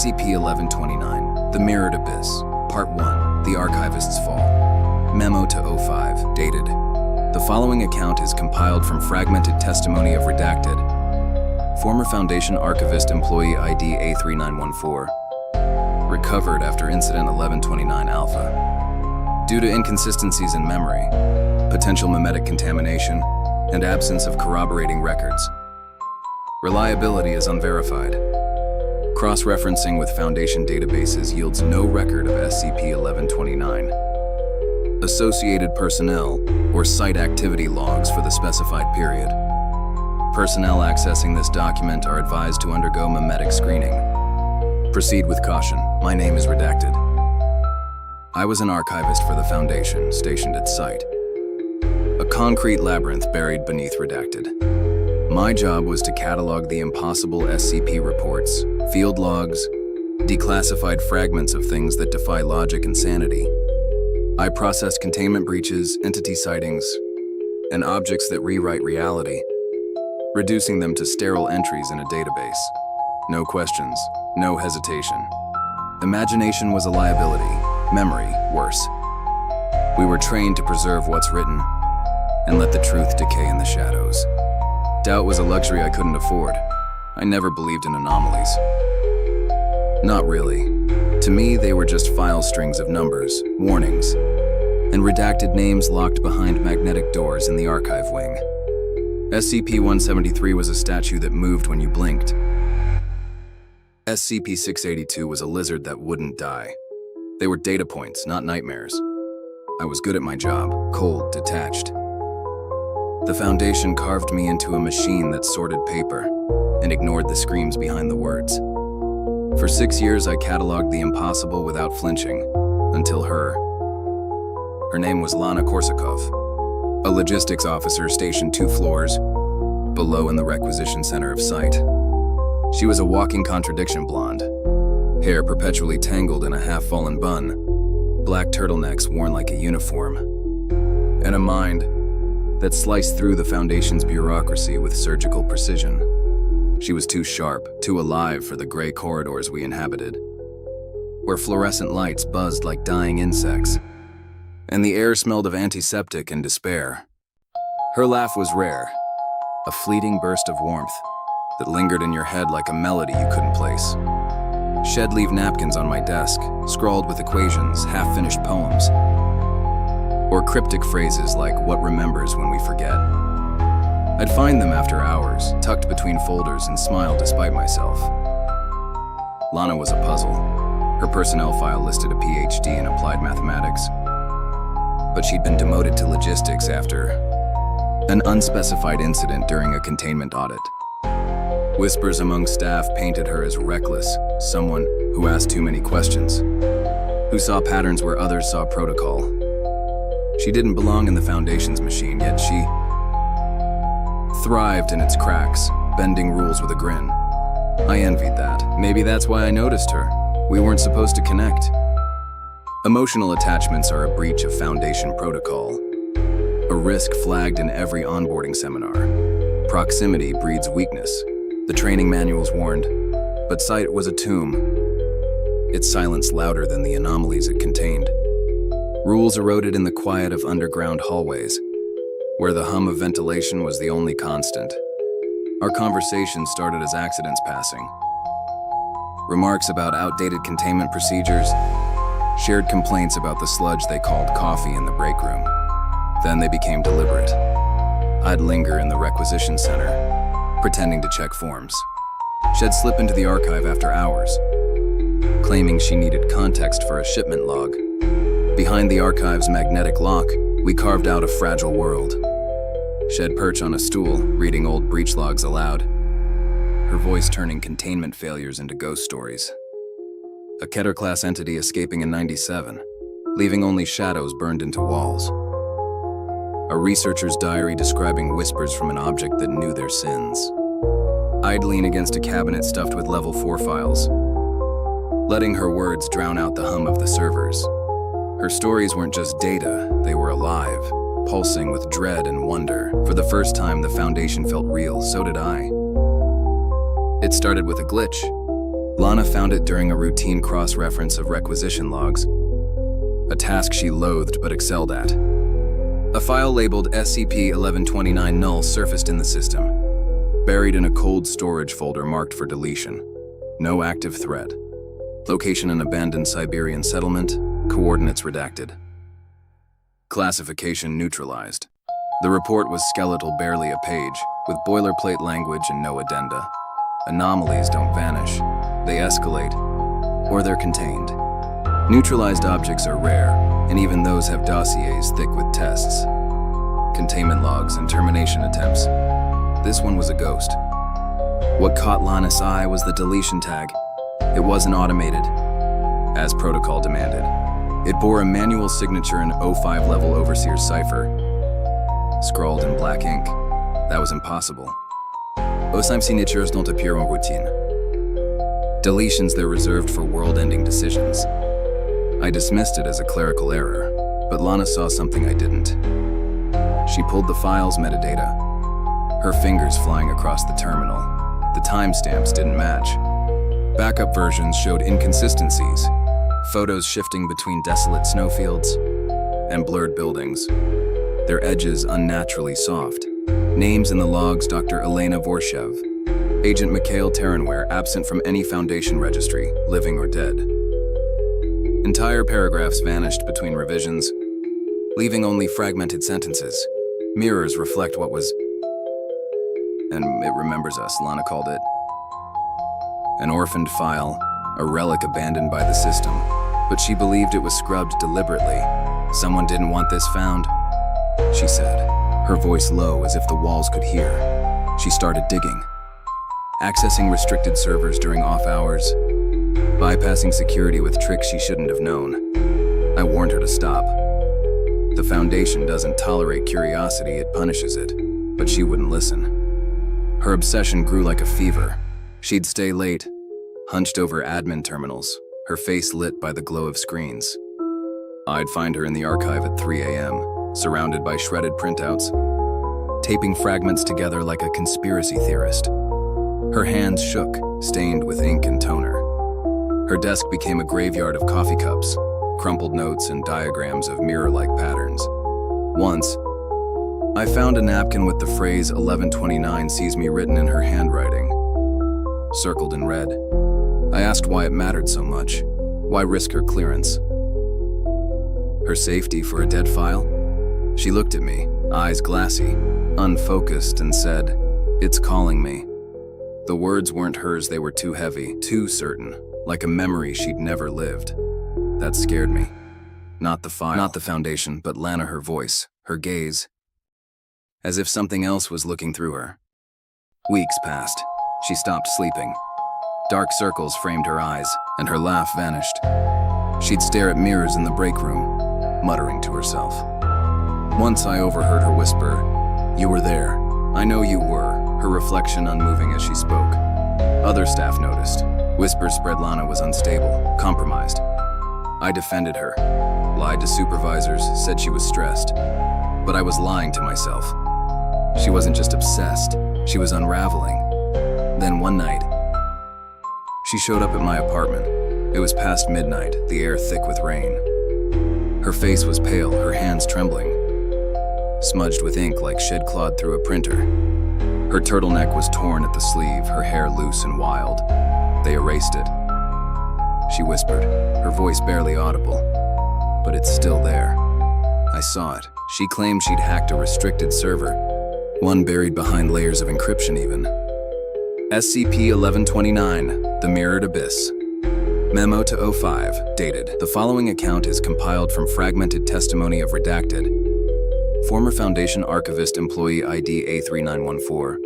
SCP-1129, The Mirrored Abyss, Part 1, The Archivist's Fall. Memo to O5, dated. The following account is compiled from fragmented testimony of redacted. Former Foundation Archivist Employee ID A3914. Recovered after Incident 1129 Alpha. Due to inconsistencies in memory, potential memetic contamination, and absence of corroborating records. Reliability is unverified. Cross-referencing with Foundation databases yields no record of SCP-1129. Associated personnel or site activity logs for the specified period. Personnel accessing this document are advised to undergo memetic screening. Proceed with caution. My name is redacted. I was an archivist for the Foundation, stationed at site. A concrete labyrinth buried beneath redacted. My job was to catalog the impossible SCP reports, field logs, declassified fragments of things that defy logic and sanity. I processed containment breaches, entity sightings, and objects that rewrite reality, reducing them to sterile entries in a database. No questions, no hesitation. Imagination was a liability, memory worse. We were trained to preserve what's written and let the truth decay in the shadows. Doubt was a luxury I couldn't afford. I never believed in anomalies. Not really. To me, they were just file strings of numbers, warnings, and redacted names locked behind magnetic doors in the archive wing. SCP-173 was a statue that moved when you blinked. SCP-682 was a lizard that wouldn't die. They were data points, not nightmares. I was good at my job, cold, detached. The Foundation carved me into a machine that sorted paper and ignored the screams behind the words. For 6 years, I cataloged the impossible without flinching, until her. Her name was Lana Korsakov, a logistics officer stationed 2 floors below in the requisition center of site. She was a walking contradiction blonde, hair perpetually tangled in a half-fallen bun, black turtlenecks worn like a uniform, and a mind that sliced through the Foundation's bureaucracy with surgical precision. She was too sharp, too alive for the gray corridors we inhabited, where fluorescent lights buzzed like dying insects, and the air smelled of antiseptic and despair. Her laugh was rare, a fleeting burst of warmth that lingered in your head like a melody you couldn't place. Shed-leaf napkins on my desk, scrawled with equations, half-finished poems, or cryptic phrases like "what remembers when we forget." I'd find them after hours, tucked between folders, and smile despite myself. Lana was a puzzle. Her personnel file listed a PhD in applied mathematics, but she'd been demoted to logistics after an unspecified incident during a containment audit. Whispers among staff painted her as reckless, someone who asked too many questions, who saw patterns where others saw protocol. She didn't belong in the Foundation's machine, yet she thrived in its cracks, bending rules with a grin. I envied that. Maybe that's why I noticed her. We weren't supposed to connect. Emotional attachments are a breach of Foundation protocol, a risk flagged in every onboarding seminar. Proximity breeds weakness, the training manuals warned, but site was a tomb, its silence louder than the anomalies it contained. Rules eroded in the quiet of underground hallways, where the hum of ventilation was the only constant. Our conversation started as accidents passing. Remarks about outdated containment procedures, shared complaints about the sludge they called coffee in the break room. Then they became deliberate. I'd linger in the requisition center, pretending to check forms. She'd slip into the archive after hours, claiming she needed context for a shipment log. Behind the archive's magnetic lock, we carved out a fragile world. She'd perch on a stool, reading old breach logs aloud, her voice turning containment failures into ghost stories. A Keter-class entity escaping in '97, leaving only shadows burned into walls. A researcher's diary describing whispers from an object that knew their sins. I'd lean against a cabinet stuffed with level 4 files, letting her words drown out the hum of the servers. Her stories weren't just data, they were alive, pulsing with dread and wonder. For the first time, the Foundation felt real, so did I. It started with a glitch, Lana found it during a routine cross-reference of requisition logs, a task she loathed but excelled at. A file labeled SCP-1129 null surfaced in the system, buried in a cold storage folder marked for deletion. No active threat. Location: an abandoned Siberian settlement. Coordinates redacted. Classification neutralized. The report was skeletal, barely a page, with boilerplate language and no addenda. Anomalies don't vanish. They escalate, or they're contained. Neutralized objects are rare, and even those have dossiers thick with tests, containment logs, and termination attempts. This one was a ghost. What caught Lana's eye was the deletion tag. It wasn't automated, as protocol demanded. It bore a manual signature in 05 level overseer's cipher, scrawled in black ink. That was impossible. Osime signatures don't appear en routine. Deletions, they're reserved for world-ending decisions. I dismissed it as a clerical error, but Lana saw something I didn't. She pulled the file's metadata, her fingers flying across the terminal. The timestamps didn't match. Backup versions showed inconsistencies, photos shifting between desolate snowfields and blurred buildings, their edges unnaturally soft. Names in the logs: Dr. Elena Vorshev, Agent Mikhail Taranware, absent from any Foundation registry, living or dead. Entire paragraphs vanished between revisions, leaving only fragmented sentences. Mirrors reflect what was, and it remembers us, Lana called it. An orphaned file, a relic abandoned by the system, but she believed it was scrubbed deliberately. Someone didn't want this found, she said, her voice low as if the walls could hear. She started digging, accessing restricted servers during off hours, bypassing security with tricks she shouldn't have known. I warned her to stop. The Foundation doesn't tolerate curiosity, it punishes it, but she wouldn't listen. Her obsession grew like a fever. She'd stay late, hunched over admin terminals, her face lit by the glow of screens. I'd find her in the archive at 3 a.m., surrounded by shredded printouts, taping fragments together like a conspiracy theorist. Her hands shook, stained with ink and toner. Her desk became a graveyard of coffee cups, crumpled notes, and diagrams of mirror-like patterns. Once, I found a napkin with the phrase 1129 sees me written in her handwriting, circled in red. I asked why it mattered so much. Why risk her clearance? Her safety for a dead file? She looked at me, eyes glassy, unfocused, and said, "It's calling me." The words weren't hers, they were too heavy, too certain, like a memory she'd never lived. That scared me. Not the file, not the Foundation, but Lana, her voice, her gaze, as if something else was looking through her. Weeks passed. She stopped sleeping. Dark circles framed her eyes, and her laugh vanished. She'd stare at mirrors in the break room, muttering to herself. Once I overheard her whisper, "You were there." "I know you were," her reflection unmoving as she spoke. Other staff noticed. Whispers spread Lana was unstable, compromised. I defended her, lied to supervisors, said she was stressed. But I was lying to myself. She wasn't just obsessed, she was unraveling. Then one night, she showed up at my apartment. It was past midnight, the air thick with rain. Her face was pale, her hands trembling, smudged with ink like shed clawed through a printer. Her turtleneck was torn at the sleeve, her hair loose and wild. They erased it. She whispered, her voice barely audible, but it's still there. I saw it. She claimed she'd hacked a restricted server, one buried behind layers of encryption even. SCP-1129, The Mirrored Abyss. Memo to O5, dated. The following account is compiled from fragmented testimony of redacted. Former Foundation archivist employee ID A3914.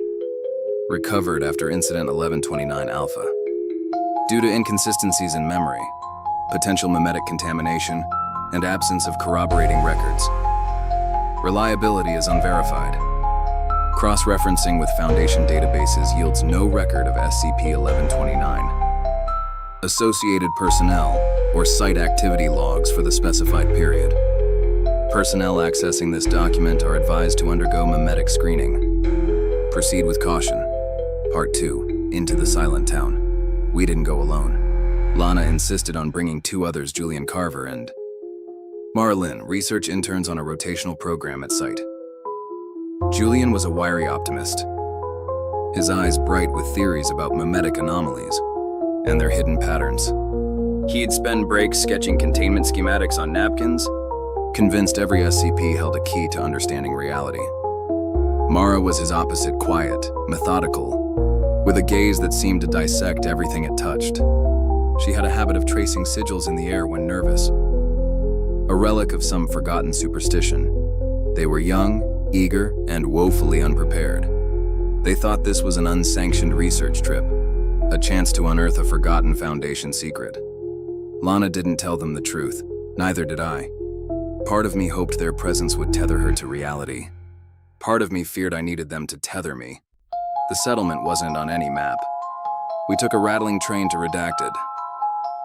Recovered after Incident 1129 Alpha. Due to inconsistencies in memory, potential memetic contamination, and absence of corroborating records, reliability is unverified. Cross-referencing with Foundation databases yields no record of SCP-1129. Associated personnel, or site activity logs for the specified period. Personnel accessing this document are advised to undergo memetic screening. Proceed with caution. Part 2, Into the Silent Town. We didn't go alone. Lana insisted on bringing 2 others, Julian Carver and Marlin, research interns on a rotational program at site. Julian was a wiry optimist, his eyes bright with theories about mimetic anomalies and their hidden patterns. He'd spend breaks sketching containment schematics on napkins, convinced every SCP held a key to understanding reality. Mara was his opposite, quiet, methodical, with a gaze that seemed to dissect everything it touched. She had a habit of tracing sigils in the air when nervous, a relic of some forgotten superstition. They were young, eager, and woefully unprepared. They thought this was an unsanctioned research trip, a chance to unearth a forgotten Foundation secret. Lana didn't tell them the truth, neither did I. Part of me hoped their presence would tether her to reality. Part of me feared I needed them to tether me. The settlement wasn't on any map. We took a rattling train to Redacted,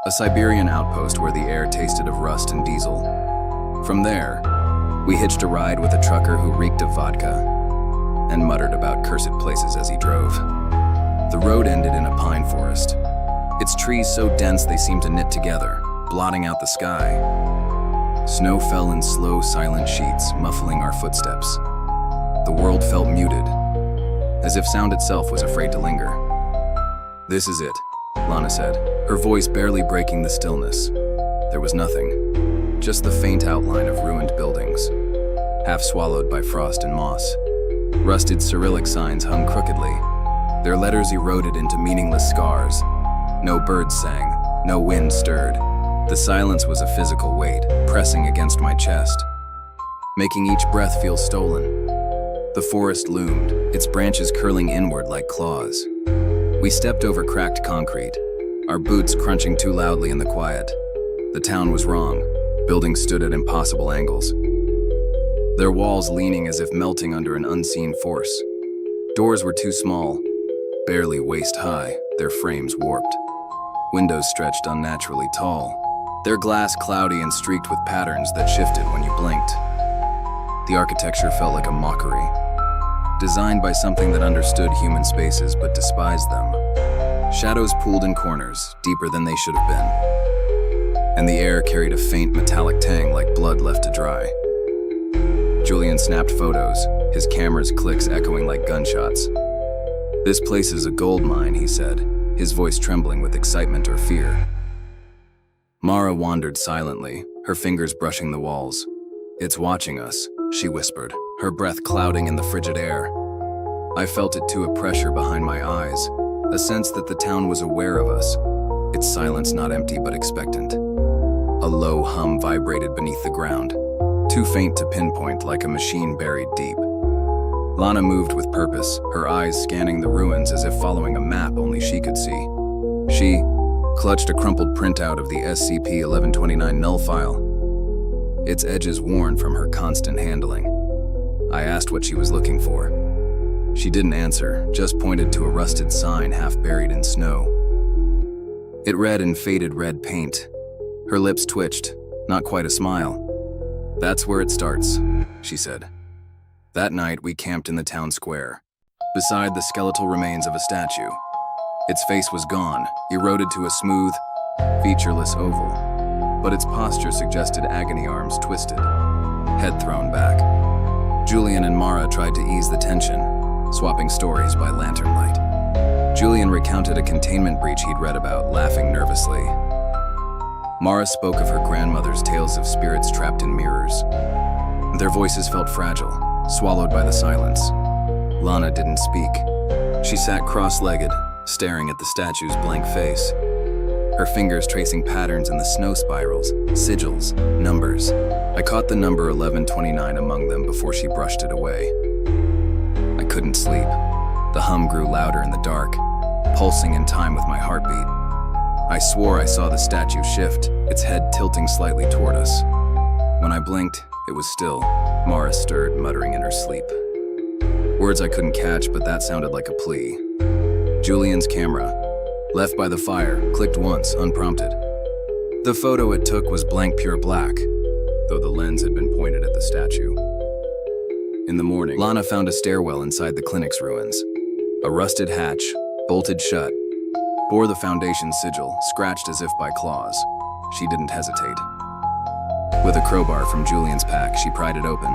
a Siberian outpost where the air tasted of rust and diesel. From there, we hitched a ride with a trucker who reeked of vodka and muttered about cursed places as he drove. The road ended in a pine forest, its trees so dense they seemed to knit together, blotting out the sky. Snow fell in slow, silent sheets, muffling our footsteps. The world felt muted, as if sound itself was afraid to linger. "This is it," Lana said, her voice barely breaking the stillness. There was nothing, just the faint outline of ruined buildings, half swallowed by frost and moss. Rusted Cyrillic signs hung crookedly, their letters eroded into meaningless scars. No birds sang, no wind stirred. The silence was a physical weight, pressing against my chest, making each breath feel stolen. The forest loomed, its branches curling inward like claws. We stepped over cracked concrete, our boots crunching too loudly in the quiet. The town was wrong. Buildings stood at impossible angles, their walls leaning as if melting under an unseen force. Doors were too small, barely waist high, their frames warped. Windows stretched unnaturally tall, their glass cloudy and streaked with patterns that shifted when you blinked. The architecture felt like a mockery, designed by something that understood human spaces but despised them. Shadows pooled in corners, deeper than they should have been, and the air carried a faint metallic tang like blood left to dry. Julian snapped photos, his camera's clicks echoing like gunshots. "This place is a gold mine," he said, his voice trembling with excitement or fear. Mara wandered silently, her fingers brushing the walls. "It's watching us," she whispered, her breath clouding in the frigid air. I felt it too, a pressure behind my eyes, a sense that the town was aware of us, its silence not empty but expectant. A low hum vibrated beneath the ground, too faint to pinpoint, like a machine buried deep. Lana moved with purpose, her eyes scanning the ruins as if following a map only she could see. She clutched a crumpled printout of the SCP-1129 null file, its edges worn from her constant handling. I asked what she was looking for. She didn't answer, just pointed to a rusted sign half buried in snow. It read in faded red paint. Her lips twitched, not quite a smile. "That's where it starts," she said. That night, we camped in the town square, beside the skeletal remains of a statue. Its face was gone, eroded to a smooth, featureless oval, but its posture suggested agony, arms twisted, head thrown back. Julian and Mara tried to ease the tension, swapping stories by lantern light. Julian recounted a containment breach he'd read about, laughing nervously. Mara spoke of her grandmother's tales of spirits trapped in mirrors. Their voices felt fragile, swallowed by the silence. Lana didn't speak. She sat cross-legged, staring at the statue's blank face, her fingers tracing patterns in the snow spirals, sigils, numbers. I caught the number 1129 among them before she brushed it away. I couldn't sleep. The hum grew louder in the dark, pulsing in time with my heartbeat. I swore I saw the statue shift, its head tilting slightly toward us. When I blinked, it was still. Mara stirred, muttering in her sleep. Words I couldn't catch, but that sounded like a plea. Julian's camera, left by the fire, clicked once, unprompted. The photo it took was blank pure black, though the lens had been pointed at the statue. In the morning, Lana found a stairwell inside the clinic's ruins. A rusted hatch, bolted shut, bore the foundation sigil, scratched as if by claws. She didn't hesitate. With a crowbar from Julian's pack, she pried it open,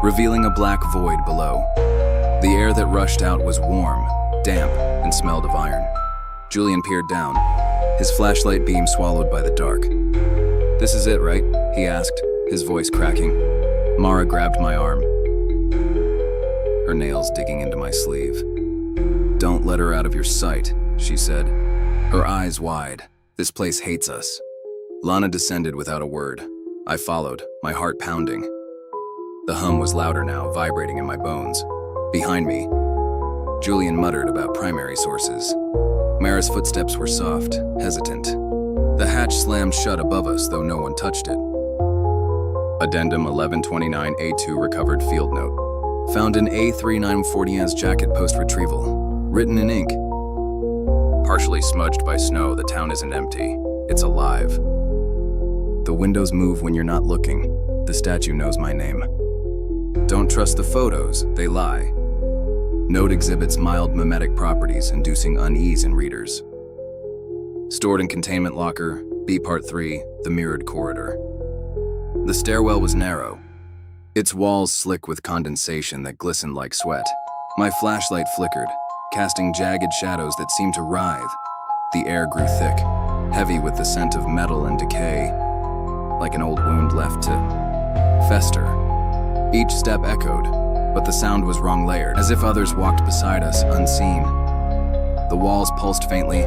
revealing a black void below. The air that rushed out was warm, damp, and smelled of iron. Julian peered down, his flashlight beam swallowed by the dark. "This is it, right?" he asked, his voice cracking. Mara grabbed my arm, her nails digging into my sleeve. "Don't let her out of your sight," she said, her eyes wide. "This place hates us." Lana descended without a word. I followed, my heart pounding. The hum was louder now, vibrating in my bones. Behind me, Julian muttered about primary sources. Mara's footsteps were soft, hesitant. The hatch slammed shut above us, though no one touched it. Addendum 1129A2 recovered field note. Found in A3940's jacket post-retrieval. Written in ink. Partially smudged by snow, the town isn't empty. It's alive. The windows move when you're not looking. The statue knows my name. Don't trust the photos, they lie. Note exhibits mild mimetic properties, inducing unease in readers. Stored in containment locker, B Part 3, the mirrored corridor. The stairwell was narrow, its walls slick with condensation that glistened like sweat. My flashlight flickered, casting jagged shadows that seemed to writhe. The air grew thick, heavy with the scent of metal and decay, like an old wound left to fester. Each step echoed, but the sound was wrong layered, as if others walked beside us, unseen. The walls pulsed faintly,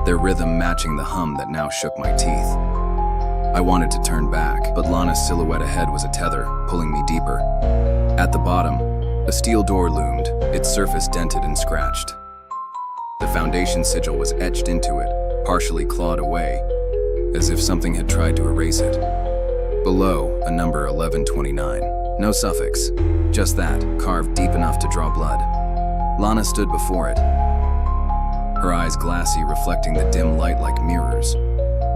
their rhythm matching the hum that now shook my teeth. I wanted to turn back, but Lana's silhouette ahead was a tether, pulling me deeper. At the bottom, a steel door loomed, its surface dented and scratched. The foundation sigil was etched into it, partially clawed away, as if something had tried to erase it. Below, a number 1129. No suffix, just that, carved deep enough to draw blood. Lana stood before it, her eyes glassy, reflecting the dim light like mirrors.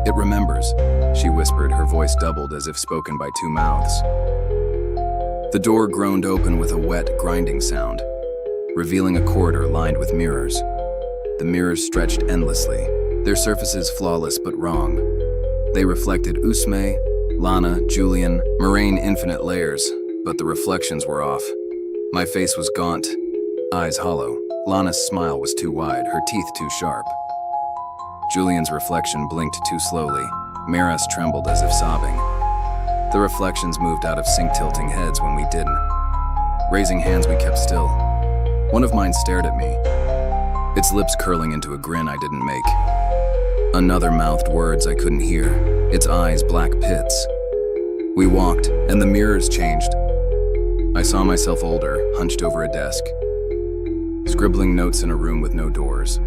"It remembers," she whispered, her voice doubled as if spoken by two mouths. The door groaned open with a wet, grinding sound, revealing a corridor lined with mirrors. The mirrors stretched endlessly, their surfaces flawless but wrong. They reflected Usme, Lana, Julian, Moraine, infinite layers, but the reflections were off. My face was gaunt, eyes hollow. Lana's smile was too wide, her teeth too sharp. Julian's reflection blinked too slowly. Mara's trembled as if sobbing. The reflections moved out of sync, tilting heads when we didn't. Raising hands, we kept still. One of mine stared at me, its lips curling into a grin I didn't make. Another mouthed words I couldn't hear, its eyes black pits. We walked, and the mirrors changed. I saw myself older, hunched over a desk, scribbling notes in a room with no doors.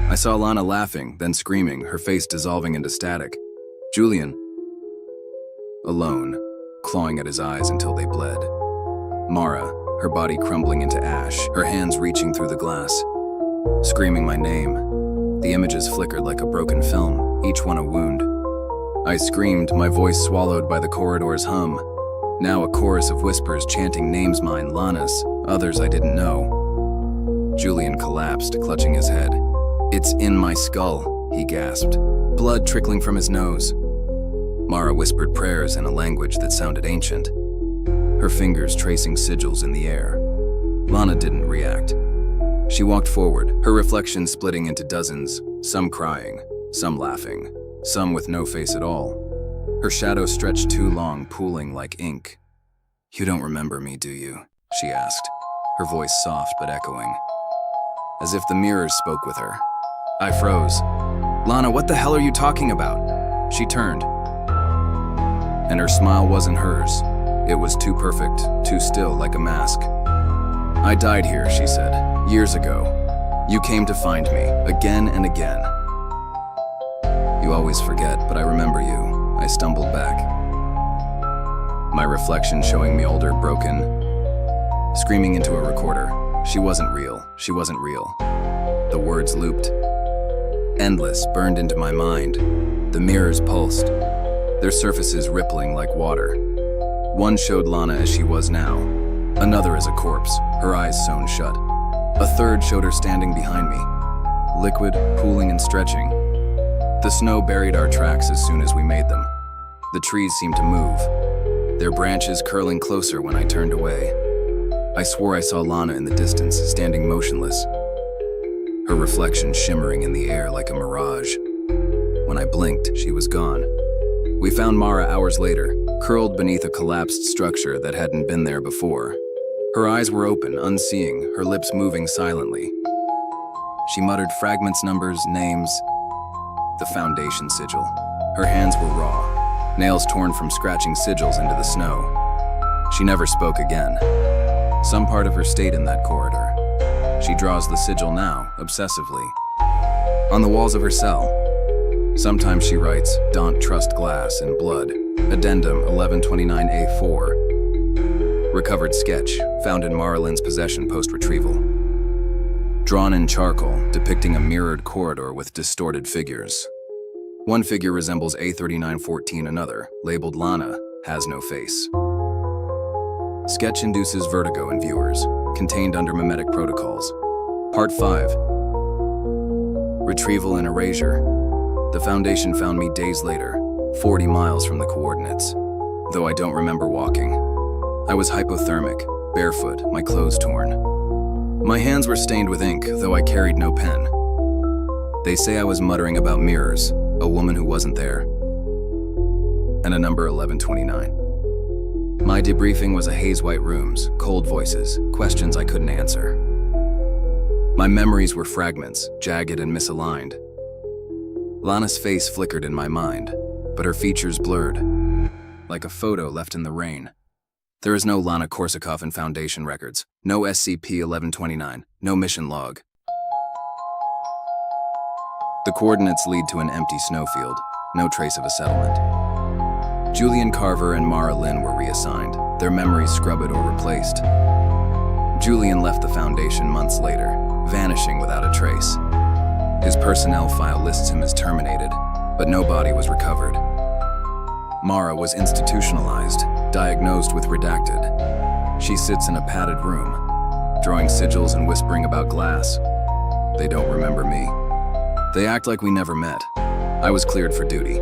I saw Lana laughing, then screaming, her face dissolving into static. Julian, alone, clawing at his eyes until they bled. Mara, her body crumbling into ash, her hands reaching through the glass, screaming my name. The images flickered like a broken film, each one a wound. I screamed, my voice swallowed by the corridor's hum. Now a chorus of whispers chanting names mine, Lana's, others I didn't know. Julian collapsed, clutching his head. "It's in my skull," he gasped, blood trickling from his nose. Mara whispered prayers in a language that sounded ancient, her fingers tracing sigils in the air. Lana didn't react. She walked forward, her reflection splitting into dozens, some crying, some laughing, some with no face at all. Her shadow stretched too long, pooling like ink. "You don't remember me, do you?" she asked, her voice soft but echoing, as if the mirrors spoke with her. I froze. "Lana, what the hell are you talking about?" She turned, and her smile wasn't hers. It was too perfect, too still, like a mask. "I died here," she said, "years ago. You came to find me, again and again." "You always forget, but I remember you." I stumbled back, my reflection showing me older, broken, screaming into a recorder. She wasn't real, she wasn't real. The words looped, endless, burned into my mind. The mirrors pulsed, their surfaces rippling like water. One showed Lana as she was now, another as a corpse, her eyes sewn shut. A third showed her standing behind me, liquid, pooling and stretching. The snow buried our tracks as soon as we made them. The trees seemed to move, their branches curling closer when I turned away. I swore I saw Lana in the distance, standing motionless, her reflection shimmering in the air like a mirage. When I blinked, she was gone. We found Mara hours later, curled beneath a collapsed structure that hadn't been there before. Her eyes were open, unseeing, her lips moving silently. She muttered fragments, numbers, names. The Foundation sigil. Her hands were raw, nails torn from scratching sigils into the snow. She never spoke again. Some part of her stayed in that corridor. She draws the sigil now, obsessively, on the walls of her cell. Sometimes she writes, "Don't trust glass and blood." Addendum 1129A4. Recovered sketch, found in Marilyn's possession post-retrieval. Drawn in charcoal, depicting a mirrored corridor with distorted figures. One figure resembles A3914, another, labeled Lana, has no face. Sketch induces vertigo in viewers, contained under mimetic protocols. Part 5. Retrieval and erasure. The Foundation found me days later, 40 miles from the coordinates, though I don't remember walking. I was hypothermic, barefoot, my clothes torn. My hands were stained with ink, though I carried no pen. They say I was muttering about mirrors, a woman who wasn't there, and a number 1129. My debriefing was a haze-white rooms, cold voices, questions I couldn't answer. My memories were fragments, jagged and misaligned. Lana's face flickered in my mind, but her features blurred, like a photo left in the rain. There is no Lana Korsakov in Foundation records, no SCP-1129, no mission log. The coordinates lead to an empty snowfield, no trace of a settlement. Julian Carver and Mara Lynn were reassigned, their memories scrubbed or replaced. Julian left the Foundation months later, vanishing without a trace. His personnel file lists him as terminated, but no body was recovered. Mara was institutionalized, diagnosed with redacted. She sits in a padded room, drawing sigils and whispering about glass. They don't remember me. They act like we never met. I was cleared for duty,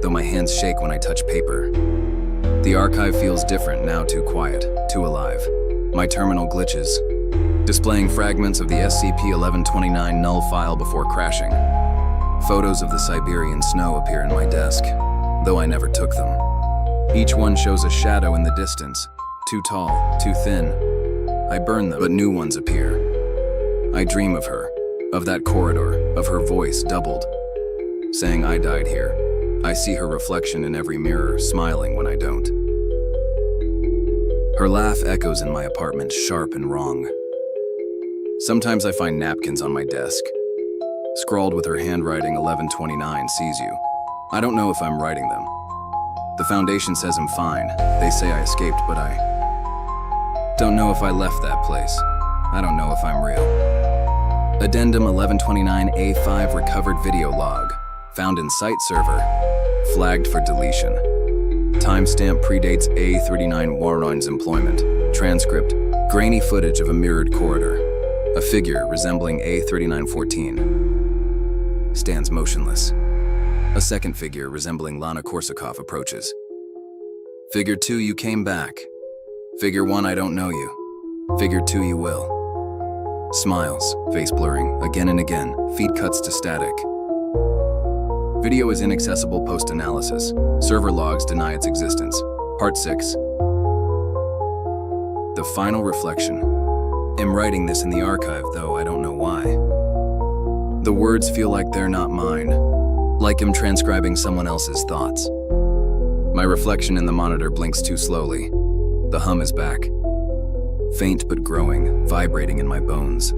though my hands shake when I touch paper. The archive feels different now, too quiet, too alive. My terminal glitches, displaying fragments of the SCP-1129 null file before crashing. Photos of the Siberian snow appear in my desk, though I never took them. Each one shows a shadow in the distance, too tall, too thin. I burn them, but new ones appear. I dream of her, of that corridor, of her voice doubled, saying I died here. I see her reflection in every mirror, smiling when I don't. Her laugh echoes in my apartment, sharp and wrong. Sometimes I find napkins on my desk, scrawled with her handwriting. 1129 sees you. I don't know if I'm writing them. The Foundation says I'm fine. They say I escaped, but I don't know if I left that place. I don't know if I'm real. Addendum 1129A5 recovered video log, found in site server, flagged for deletion. Timestamp predates A39Horror's employment. Transcript, grainy footage of a mirrored corridor. A figure resembling A3914 stands motionless. A second figure resembling Lana Korsakov approaches. Figure 2, you came back. Figure 1, I don't know you. Figure 2, you will. Smiles, face blurring, again and again, feed cuts to static. Video is inaccessible post-analysis. Server logs deny its existence. Part 6. The final reflection. I'm writing this in the archive, though I don't know why. The words feel like they're not mine, like I'm transcribing someone else's thoughts. My reflection in the monitor blinks too slowly. The hum is back. Faint but growing, vibrating in my bones.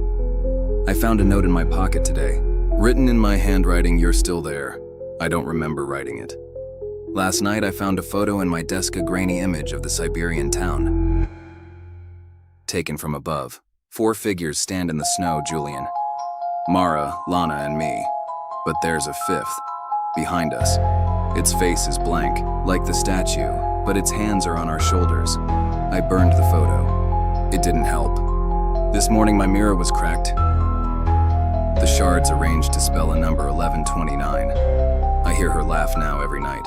I found a note in my pocket today. Written in my handwriting, you're still there. I don't remember writing it. Last night I found a photo in my desk, a grainy image of the Siberian town. Taken from above. 4 figures stand in the snow, Julian, Mara, Lana, and me. But there's a 5th, behind us. Its face is blank, like the statue, but its hands are on our shoulders. I burned the photo. It didn't help. This morning my mirror was cracked. The shards arranged to spell a number 1129. I hear her laugh now every night.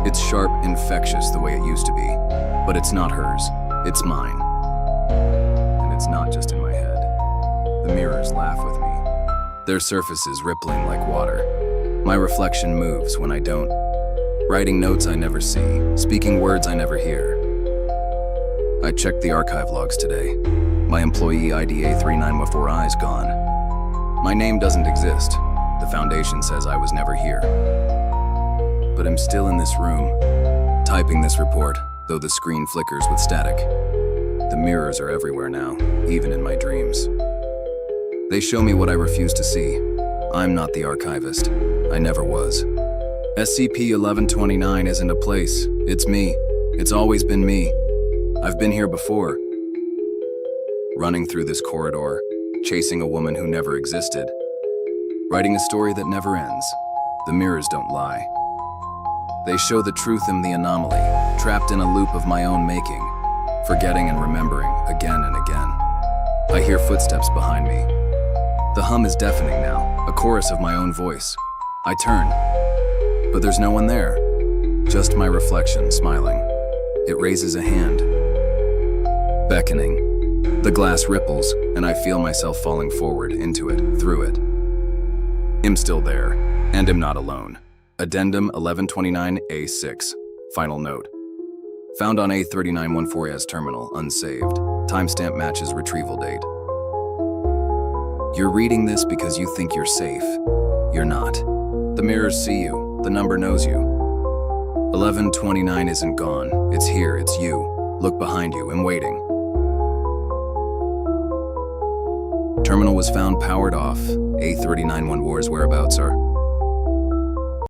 It's sharp, infectious the way it used to be, but it's not hers, it's mine. And it's not just in my head. The mirrors laugh with me, their surfaces rippling like water. My reflection moves when I don't, writing notes I never see, speaking words I never hear. I checked the archive logs today. My employee ID A3914I is gone. My name doesn't exist. The Foundation says I was never here. But I'm still in this room, typing this report, though the screen flickers with static. The mirrors are everywhere now, even in my dreams. They show me what I refuse to see. I'm not the archivist. I never was. SCP-1129 isn't a place. It's me. It's always been me. I've been here before. Running through this corridor, chasing a woman who never existed. Writing a story that never ends. The mirrors don't lie. They show the truth in the anomaly, trapped in a loop of my own making, forgetting and remembering again and again. I hear footsteps behind me. The hum is deafening now, a chorus of my own voice. I turn, but there's no one there. Just my reflection smiling. It raises a hand, beckoning. The glass ripples, and I feel myself falling forward into it, through it. I'm still there, and am not alone. Addendum 1129A6. Final note. Found on A3914's terminal, unsaved. Timestamp matches retrieval date. You're reading this because you think you're safe. You're not. The mirrors see you. The number knows you. 1129 isn't gone. It's here. It's you. Look behind you. I'm waiting. Terminal was found powered off. A3914's whereabouts are